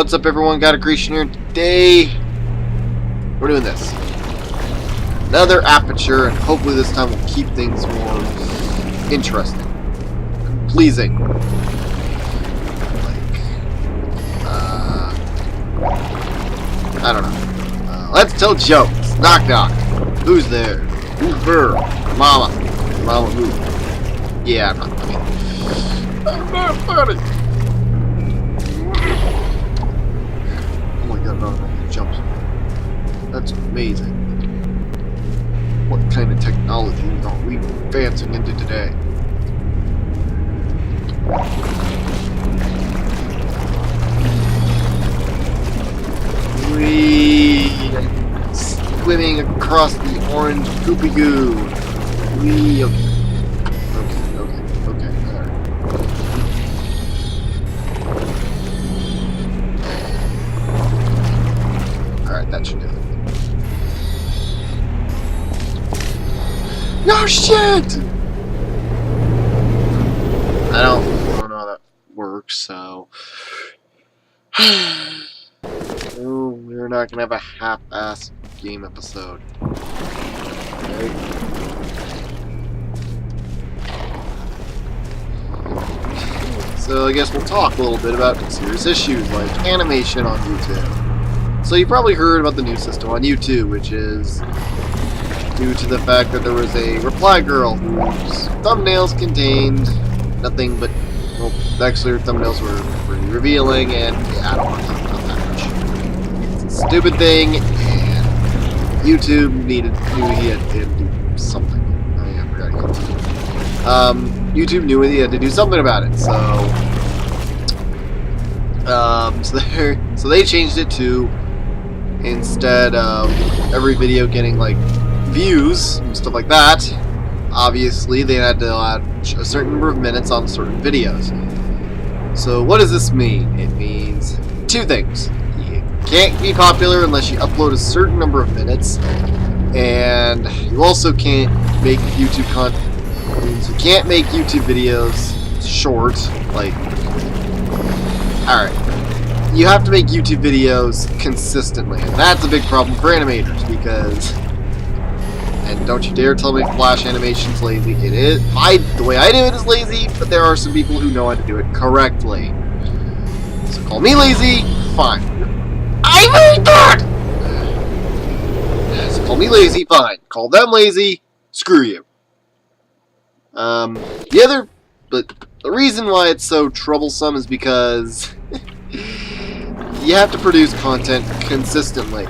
What's up, everyone? Got a creation here. Today, we're doing this. Another Apeture, and hopefully this time we'll keep things more interesting. Pleasing. I don't know. Let's tell jokes. Knock knock. Who's there? Who's her? Mama. Mama who? Yeah, I'm not funny. I'm not funny. Oh my god, no, he jumps. That's amazing. What kind of technology are we advancing into today? Swimming across the orange goopy goo. Okay, alright. Alright, that should do it. No shit! I don't know how that works, so we're not gonna have a half-assed game episode. Okay. So I guess we'll talk a little bit about serious issues like animation on YouTube. So you probably heard about the new system on YouTube, which is due to the fact that there was a reply girl whose thumbnails contained nothing but, well, actually her thumbnails were pretty revealing, and yeah, I don't want to talk about that much. It's a stupid thing, and YouTube knew he had to do something. I forgot to continue. YouTube knew he had to do something about it, so they changed it to, instead of every video getting like views and stuff like that, obviously they had to add a certain number of minutes on certain videos. So what does this mean? It means two things. You can't be popular unless you upload a certain number of minutes, and you also can't make YouTube content. You can't make YouTube videos short. Like, alright, you have to make YouTube videos consistently, and that's a big problem for animators because. And don't you dare tell me Flash animation's lazy. It is. The way I do it is lazy, but there are some people who know how to do it correctly. So call me lazy, fine. I made that! So call me lazy, fine. Call them lazy, screw you. The reason why it's so troublesome is because you have to produce content consistently.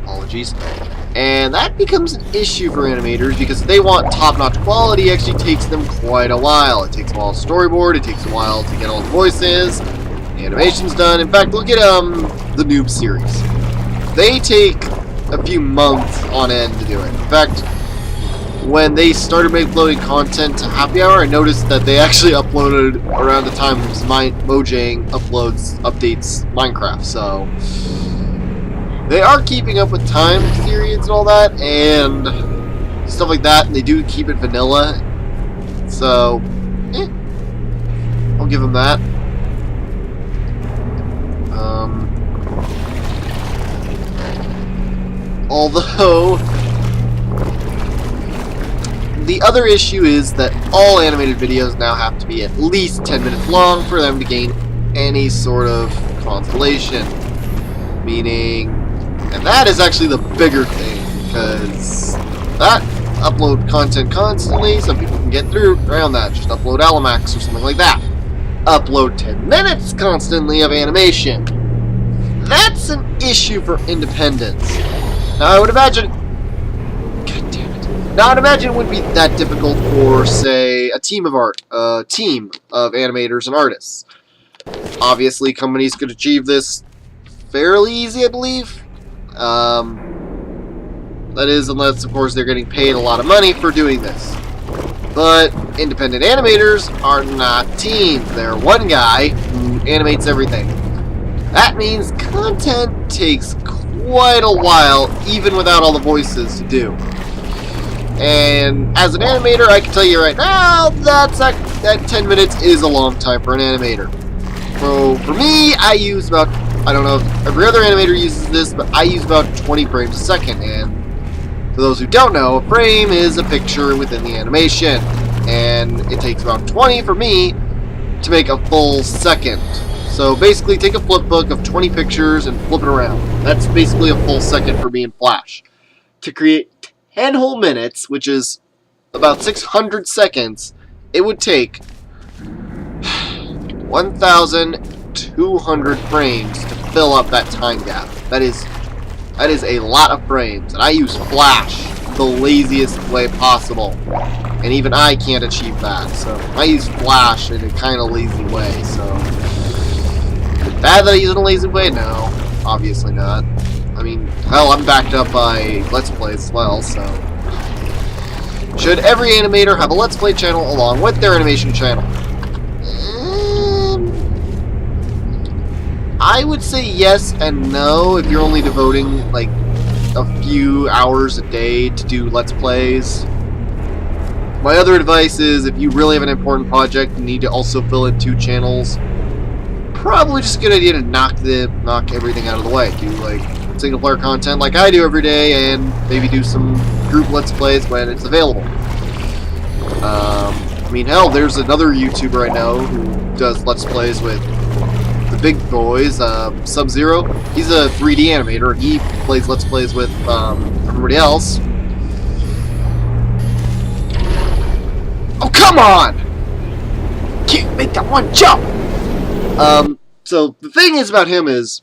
Apologies. And that becomes an issue for animators because if they want top-notch quality, it actually takes them quite a while. It takes a while to storyboard, it takes a while to get all the voices, the animation's done. In fact, look at the Noob series. They take a few months on end to do it. In fact, when they started uploading content to Happy Hour, I noticed that they actually uploaded around the time Mojang updates Minecraft, so they are keeping up with time periods and all that, and stuff like that, and they do keep it vanilla. So, I'll give them that. Although, the other issue is that all animated videos now have to be at least 10 minutes long for them to gain any sort of consolation. Meaning, and that is actually the bigger thing, because that upload content constantly, some people can get through around that. Just upload Alamax or something like that. Upload 10 minutes constantly of animation. That's an issue for independents. Now I would imagine, god damn it. Now I'd imagine it wouldn't be that difficult for, say, a team of animators and artists. Obviously, companies could achieve this fairly easy, I believe. That is, unless, of course, they're getting paid a lot of money for doing this. But independent animators are not teams. They're one guy who animates everything. That means content takes quite a while, even without all the voices to do. And as an animator, I can tell you right now, that 10 minutes is a long time for an animator. for me, I use about, I don't know if every other animator uses this, but I use about 20 frames a second. And for those who don't know, a frame is a picture within the animation, and it takes about 20 for me to make a full second. So basically, take a flip book of 20 pictures and flip it around. That's basically a full second for me in Flash. To create 10 whole minutes, which is about 600 seconds, it would take 1,200 frames to fill up that time gap. That is a lot of frames, and I use Flash the laziest way possible, and even I can't achieve that. So I use Flash in a kind of lazy way. So bad that I use it in a lazy way? No, obviously not. I mean, hell, I'm backed up by Let's Plays as well. So should every animator have a Let's Play channel along with their animation channel? I would say yes and no if you're only devoting like a few hours a day to do Let's Plays. My other advice is if you really have an important project and need to also fill in 2 channels, probably just a good idea to knock everything out of the way. Do like single player content like I do every day, and maybe do some group Let's Plays when it's available. I mean, hell, there's another YouTuber I know who does Let's Plays with the big boys, Sub-Zero. He's a 3D animator, and he plays Let's Plays with everybody else. Oh, come on! Can't make that one jump! So the thing is about him is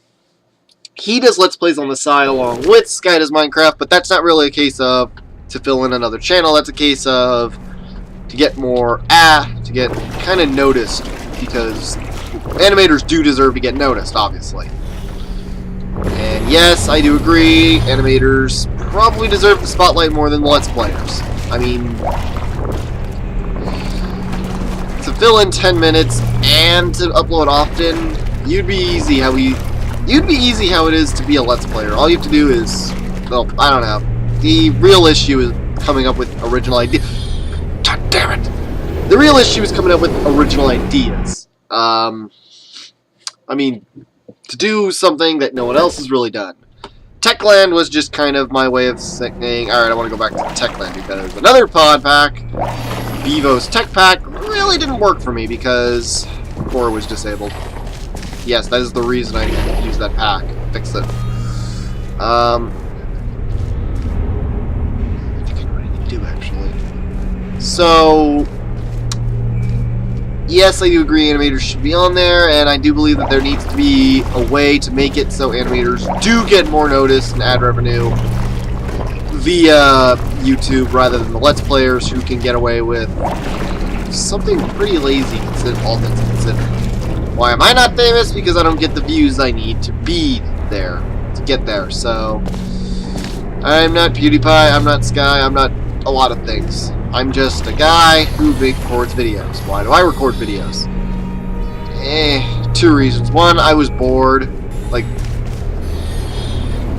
he does Let's Plays on the side along with Sky Does Minecraft, but that's not really a case of to fill in another channel. That's a case of to get more to get kind of noticed, because animators do deserve to get noticed, obviously. And yes, I do agree, animators probably deserve the spotlight more than the Let's Players. I mean, to fill in 10 minutes and to upload often, you'd be easy how it is to be a Let's Player. All you have to do is, well, I don't know. The real issue is coming up with original ideas. God damn it! The real issue is coming up with original ideas. I mean, to do something that no one else has really done. Techland was just kind of my way of saying, alright, I want to go back to Techland, because another pod pack, Vivo's Tech Pack, really didn't work for me because Core was disabled. Yes, that is the reason I didn't use that pack. Fix it. I think I know what I need to do, actually. So, yes, I do agree animators should be on there, and I do believe that there needs to be a way to make it so animators do get more notice and ad revenue via YouTube rather than the Let's Players who can get away with something pretty lazy, all things considered. Why am I not famous? Because I don't get the views I need to be there, to get there. So, I'm not PewDiePie, I'm not Sky, I'm not a lot of things. I'm just a guy who records videos. Why do I record videos? 2 reasons. One, I was bored. Like,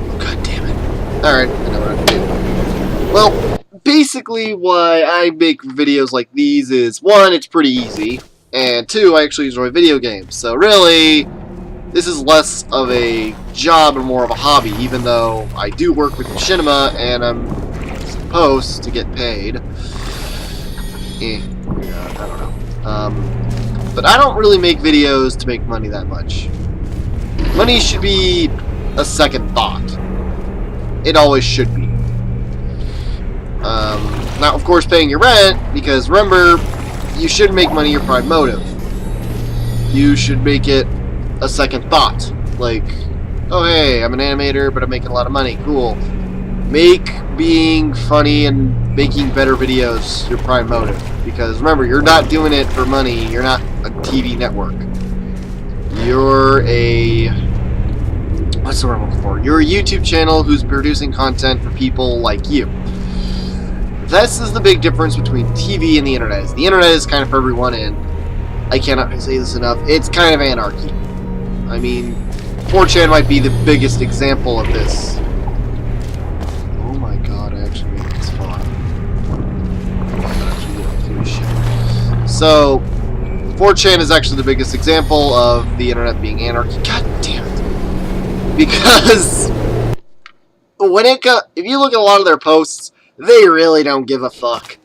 oh, god damn it. Alright, I know what I'm doing. Well, basically why I make videos like these is, 1, it's pretty easy, and 2, I actually enjoy video games. So really, this is less of a job and more of a hobby, even though I do work with Machinima and I'm supposed to get paid. I don't know. But I don't really make videos to make money that much. Money should be a second thought. It always should be. Now, of course, paying your rent, because remember, you should make money your prime motive. You should make it a second thought. Like, oh hey, I'm an animator, but I'm making a lot of money. Cool. Make being funny and making better videos your prime motive. Because remember, you're not doing it for money. You're not a TV network. You're a... what's the word I'm looking for? You're a YouTube channel who's producing content for people like you. This is the big difference between TV and the internet. The internet is kind of for everyone, and I cannot say this enough, it's kind of anarchy. I mean, 4chan might be the biggest example of this. Oh my god, I actually made this fun. So, 4chan is actually the biggest example of the internet being anarchy. God damn it. Because if you look at a lot of their posts, they really don't give a fuck.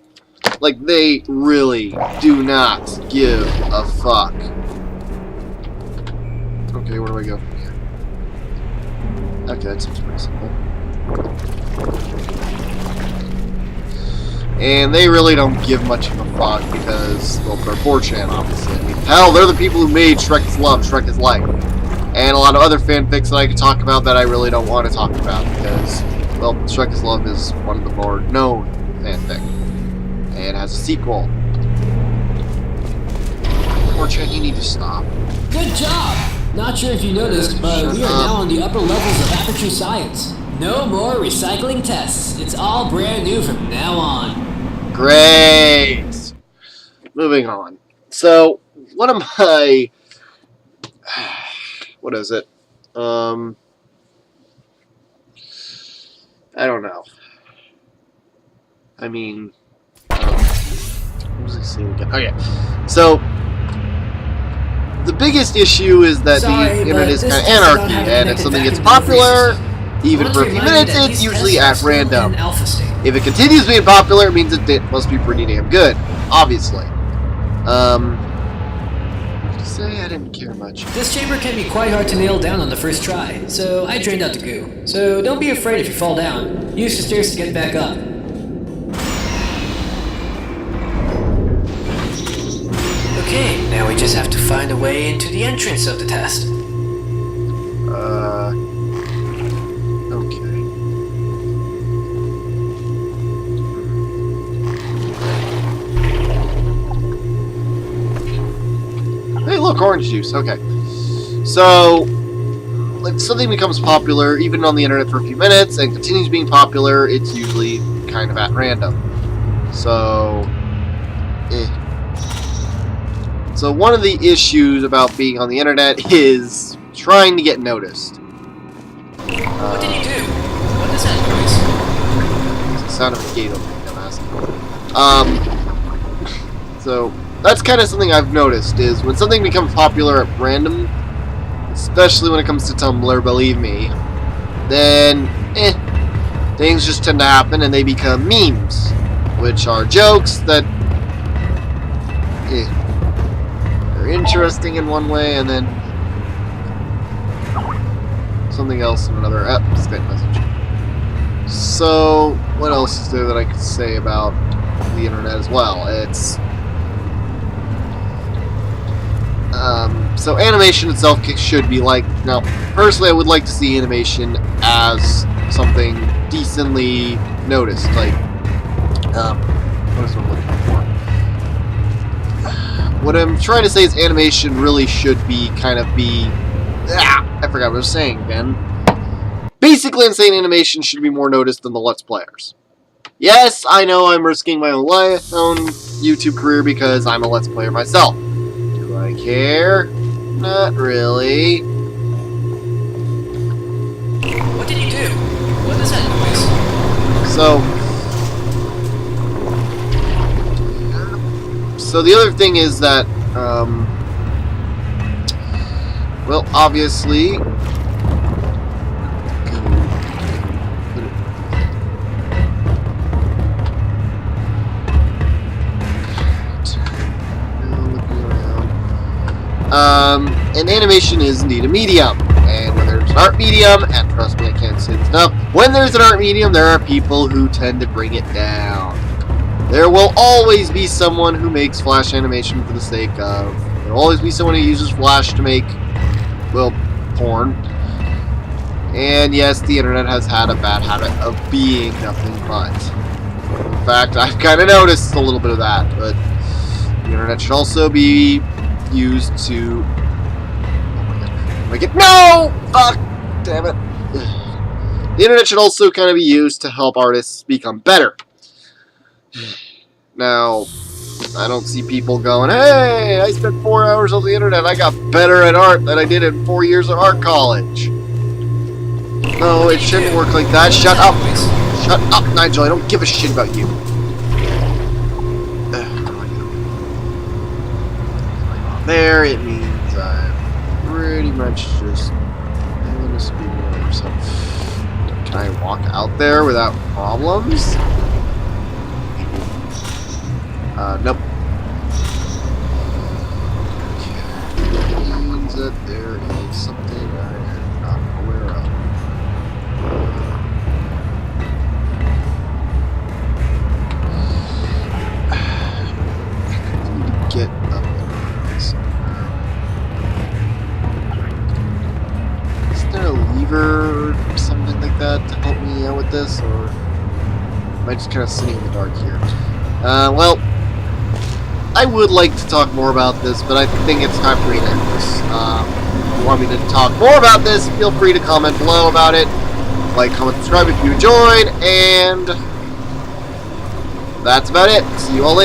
Like, they really do not give a fuck. Okay, where do I go from here? Okay, that seems pretty simple. And they really don't give much of a fuck because, well, they're 4chan, obviously. I mean, hell, they're the people who made Shrek is Love, Shrek is Life. And a lot of other fanfics that I could talk about that I really don't want to talk about because, well, Shrek is Love is one of the more known fanfic. And has a sequel. 4chan, you need to stop. Good job! Not sure if you noticed, but we are now on the upper levels of Apeture Science. No more recycling tests. It's all brand new from now on. Great! Moving on. So, one of my... What is it? I don't know. I mean... what was I saying again? Oh, yeah. So... The biggest issue is that the internet is kind of anarchy, and if something gets popular, even for a few minutes, it's usually at random. If it continues being popular, it means it must be pretty damn good, obviously. Say I didn't care much. This chamber can be quite hard to nail down on the first try, so I drained out the goo. So don't be afraid if you fall down. Use the stairs to get back up. Okay, now we just have to find a way into the entrance of the test. Okay. Hey, look, orange juice. Okay. So, like, something becomes popular, even on the internet for a few minutes, and continues being popular, it's usually kind of at random. So, So one of the issues about being on the internet is trying to get noticed. What did you do? What is that noise? It's the sound of a gate opening, dumbass. So that's kind of something I've noticed, is when something becomes popular at random, especially when it comes to Tumblr, believe me, then, things just tend to happen and they become memes, which are jokes that, interesting in one way, and then something else in another. Skype message. So, what else is there that I could say about the internet as well? It's so animation itself should be like. Now, personally, I would like to see animation as something decently noticed. Like, what is what I'm looking for? What I'm trying to say is animation really should be I forgot what I was saying again. Basically, I'm saying animation should be more noticed than the Let's Players. Yes, I know I'm risking my own YouTube career because I'm a Let's Player myself. Do I care? Not really. What did you do? What is that noise? So the other thing is that, well, obviously, and animation is indeed a medium, and when there's an art medium, and trust me, I can't say this enough, when there's an art medium, there are people who tend to bring it down. There will always be someone who makes Flash animation for the sake of. There will always be someone who uses Flash to make, well, porn. And yes, the internet has had a bad habit of being nothing but. In fact, I've kind of noticed a little bit of that, but the internet should also be used to. Oh my god. Make it. No! Fuck! Damn it. The internet should also kind of be used to help artists become better. Now, I don't see people going, hey, I spent 4 hours on the internet, I got better at art than I did in 4 years of art college. No, it shouldn't work like that. Shut up. Shut up, Nigel, I don't give a shit about you. there, it means I'm pretty much just going to speed over. So, can I walk out there without problems? Nope. Okay. Means that there is something I am not aware of. Get up there somewhere. Is there a lever or something like that to help me out with this, or am I just kind of sitting in the dark here? Well, I would like to talk more about this, but I think it's time for me to end this. If you want me to talk more about this, feel free to comment below about it. Like, comment, subscribe if you enjoyed, and that's about it. See you all later.